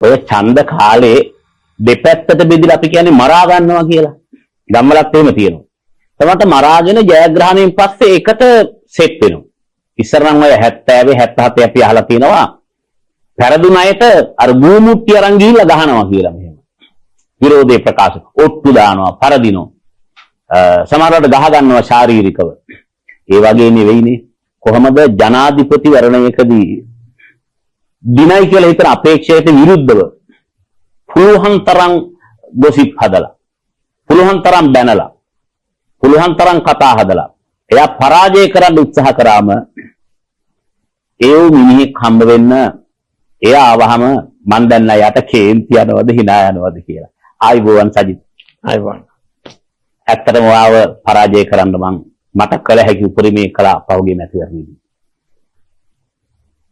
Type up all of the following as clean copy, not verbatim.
ඔය ඡන්ද කාලේ දෙපැත්තට බෙදලා අපි කියන්නේ මරා ගන්නවා කියලා. ධම්මලත් එහෙම තියෙනවා. තමන්ට මරාගෙන ජයග්‍රහණයෙන් පස්සේ ඒකට සෙට් වෙනවා. ඉස්සර නම් ඔය 70 77 අපි අහලා තියෙනවා. පෙරදුන අයට අර භූමුට්ටි අරන් ගිහිල්ලා ගහනවා කියලා මෙහෙම. විරෝධේ ප්‍රකාශ. ඔට්ටු දානවා, පරදිනවා. සමහරවිට ගහ ගන්නවා ශාරීරිකව. ඒ වගේ නෙවෙයිනේ. කොහොමද ජනාධිපති වරණයකදී දිනයි කියලා හිතන අපේක්ෂයට විරුද්ධව පුළුවන් තරම් ගොසිප් හදලා, පුළුවන් තරම් බැනලා, පුළුවන් තරම් කතා හදලා එයා පරාජය කරන්න උත්සාහ කරාම ඒ මිනිහෙක් හම්බ වෙන්න එයා ආවහම මන් දැන් යට කේන්ති යනවද hina යනවද කියලා. ආයිබෝවන් සජිත්. ආයිබෝවන්. ඇත්තටම වාව පරාජය කරන්න මට කළ හැකි උපරිමයේ කළා පහුගිය මැතිවරණයේදී.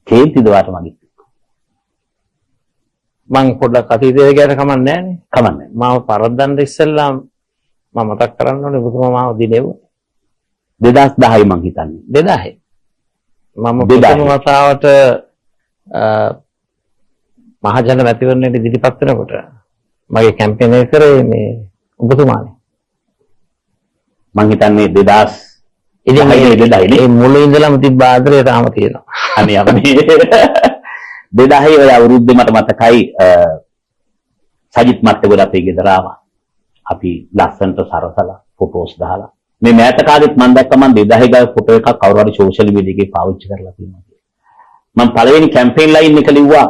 කේන්තිද වාට මගේ. මං පොඩ්ඩක් අතීතය ගැන කමන්නේ නැහනේ. කමන්නේ. මාව පරද්දන්න ඉස්සෙල්ලා මම මතක් කරන්න ඕනේ ඔබතුමා මාව දිනෙව්වා. 2010 මං හිතන්නේ. 2010. මම ප්‍රථම වතාවට මහජන මැතිවරණයට ඉදිරිපත් වෙනකොට මගේ කැම්පේන් එක කරේ මේ ඔබතුමානේ. මං හිතන්නේ 2000 ඉතින් මේ මුලින් ඉඳලම තිබ්බ ආදරය තාම තියෙනවා. අනේ අපේ 2010 ඔය අවුරුද්දේ මට මතකයි සජිත් මට්ටගොඩ අපේ ගෙදර ආවා. අපි ලස්සනට සරසලා ෆොටෝස් දාලා මේ මෑත කාලෙත් මම දැක්ක මම 2010 ගාව ෆොටෝ එකක් කවුරු හරි සෝෂල් මීඩියා එකේ පාවිච්චි කරලා තියෙනවා. මම පළවෙනි කැම්පේන් ලයින් එක ලිව්වා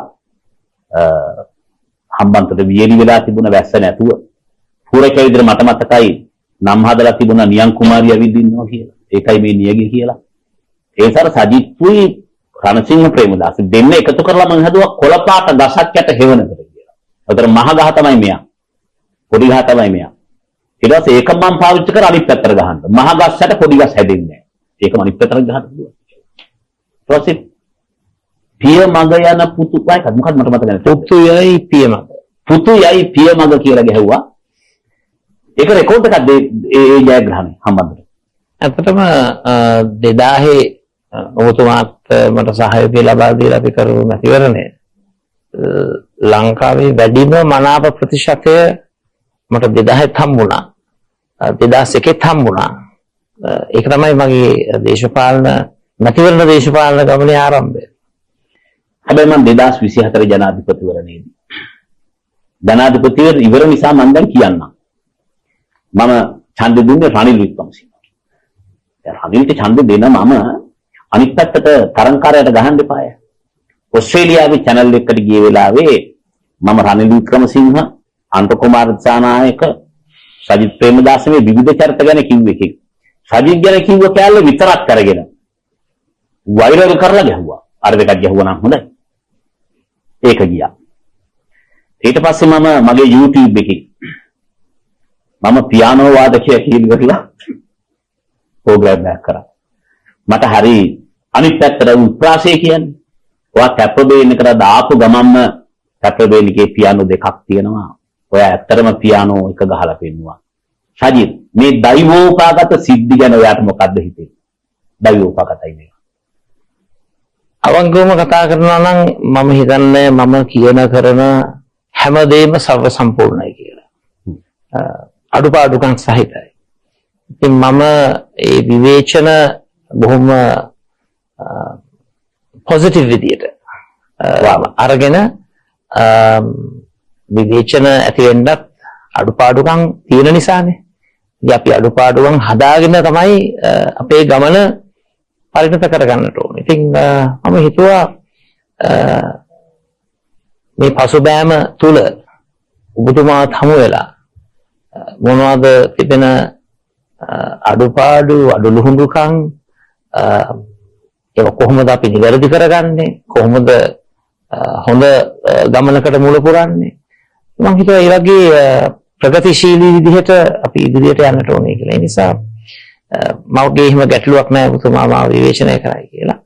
හම්බන්තොට වියලි වෙලා තිබුණ වැස්ස නැතුව පුරකේ විතර මට මතකයි නම් හදලා තිබුණා නියං කුමාරිය ඇවිත් ඉන්නවා කියලා. ඒකයි මේ නියගේ කියලා. ඒසර සජිත්ුයි රණසිංහ ප්‍රේමදාස දෙන්න එකතු කරලා මම හදුවා කොළපාට ගසක් යට හෙවණකට කියලා. ඒතර මහ ගහ තමයි මෙයා. පොඩි ගහ තමයි මෙයා. ඊට පස්සේ ඒක මම පාවිච්චි කර අනිත් පැත්තට ගහන්න. මහ ගස්සට පොඩි ගස් හැදෙන්නේ නැහැ. ඒක අනිත් පැත්තට ගහන්න පුළුවන්. ඊට පස්සේ පිය මග යන පුතු වයිකත් මොකක්ද මට මතක නැහැ. පුතු යයි පිය මග. පුතු යයි පිය මග කියලා ගැහුවා. ඒක රෙකෝඩ් එකක් ඒ ජයග්‍රහණය හම්බන්තොට. ඇත්තටම 2000 ඔබතුමාත් මට සහයෝගය ලබා දීලා අපි කරු මැතිවරණය ලංකාවේ වැඩිම මනාප ප්‍රතිශතය මට 2000ත් හම්බුණා. 2001ත් හම්බුණා. ඒක තමයි මගේ දේශපාලන මැතිවරණ දේශපාලන ගමනේ ආරම්භය. හැබැයි මම 2024 ජනාධිපතිවරණයේදී ජනාධිපතිවර ඉවර නිසා මම දැන් කියන්නම්. මම ඡන්දෙ දුන්නේ රනිල් වික්‍රමසිංහ. රනිල්ට ඡන්දෙ දෙන මම අනිත් පැත්තට තරංකාරයට ගහන්න එපාය. ඕස්ට්‍රේලියාවේ channel එකකට ගිය වෙලාවේ මම රනිල් වික්‍රමසිංහ, අන්ත කුමාර දිසානායක, සජිත් ප්‍රේමදාස මේ විවිධ චරිත ගැන කිව්වේ. සජිත් ගැන කිව්ව කැලේ විතරක් කරගෙන වෛරල් කරලා ගැහුවා. අර දෙකක් ගැහුවා නම් හොඳයි. ඒක ගියා. ඊට පස්සේ මම මගේ YouTube එකේ මම පියානෝ වාදකයා කියලා ප්‍රෝග්‍රෑම් එකක් කරා. මට හරි අනිත් පැත්තට උත්ප්‍රාසය කියන්නේ. ඔයා කැපබේන් එකට දාපු ගමන්ම කැපබේන් එකේ පියානෝ දෙකක් තියෙනවා. ඔයා ඇත්තටම පියානෝ එක ගහලා පෙන්නුවා. සජිත් මේ දෛවෝපාගත සිද්ධි ගැන ඔයාට මොකද්ද හිතෙන්නේ? දෛවෝපාගතයි මේ. අවංගවම කතා කරනවා නම් මම හිතන්නේ මම කියන කරන හැමදේම සර්ව සම්පූර්ණයි කියලා. අඩුපාඩුකම් සහිතයි. ඉතින් මම ඒ විවේචන බොහොම පොසිටිව් විදියට අරගෙන විවේචන ඇති වෙන්නත් අඩුපාඩුකම් තියෙන නිසානේ. ඉතින් අපි අඩුපාඩුකම් හදාගෙන තමයි අපේ ගමන පරිණත කරගන්නට ඕනේ. ඉතින් මම හිතුවා මේ පසුබෑම තුල ඔබතුමාත් හමු වෙලා මොනවද තිබෙන අඩුපාඩු අඩලුහුඬුකම් ඒක කොහොමද අපි නිවැරදි කරගන්නේ, කොහොමද හොඳ ගමනකට මුල පුරන්නේ. මම හිතුවා ඒ වගේ ප්‍රගතිශීලී විදිහට අපි ඉදිරියට යන්නට ඕනේ කියලා. ඒ නිසා මවගේ එහෙම ගැටලුවක් නැහැ ඔබතුමා මාව විවේචනය කරයි කියලා.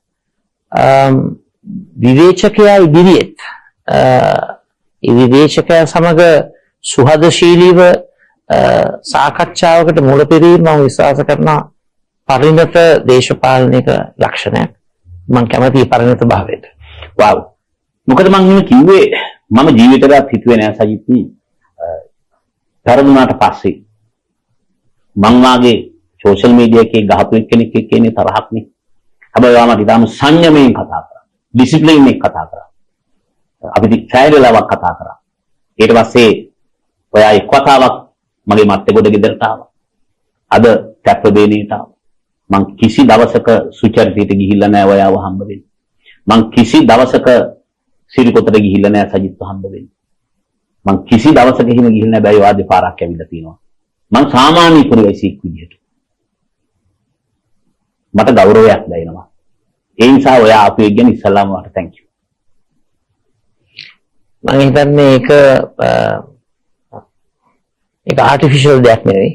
විවේචකයා ඉදිරියට ඒ විවේචකයා සමග සුහදශීලීව සාකච්ඡාවකට මුල පිරීම මම විශ්වාස කරනවා පරිණත දේශපාලනික ලක්ෂණයක්. මම කැමතියි පරිණත භාවයට. වව්. මොකද මම කිව්වේ මම ජීවිතේට හිතුවේ නෑ සජිත් පෙරදුනාට පස්සේ මං වාගේ සෝෂල් මීඩියා එකේ ගහපු කෙනෙක් එක්ක ඉන්නේ තරහක් නේ. හැබැයි වාමට ඊටම සංයමයෙන් කතා කරා. ඩිසිප්ලින් එක කතා කරා. අපි ඡායලලාවක් කතා කරා. ඊට පස්සේ ඔයා එක් වතාවක් මගේ මත්තේ ගොඩ ගෙදරට ආවා. අද කැප්පබේනීට ආවා. මං කිසි දවසක සුචරිතයට ගිහිල්ලා නෑ ඔයාව හම්බ වෙන්න. මං කිසි දවසක සිරිකොතට ගිහිල්ලා නෑ සජිත්ව හම්බ වෙන්න. මං කිසි දවසක එහෙම ගිහිල්ලා නෑ බෑ ඔයා දෙපාරක් ඇවිල්ලා තියෙනවා. මං සාමාන්‍ය පුරවැසියෙක් විදියට. මට ගෞරවයක් දැනෙනවා. ඒ නිසා ඔයා ආපු එක ගැන ඉස්සල්ලාම වට thank you. මම හිතන්නේ ඒක ආටිෆිෂල් දෙයක් නෙවෙයි.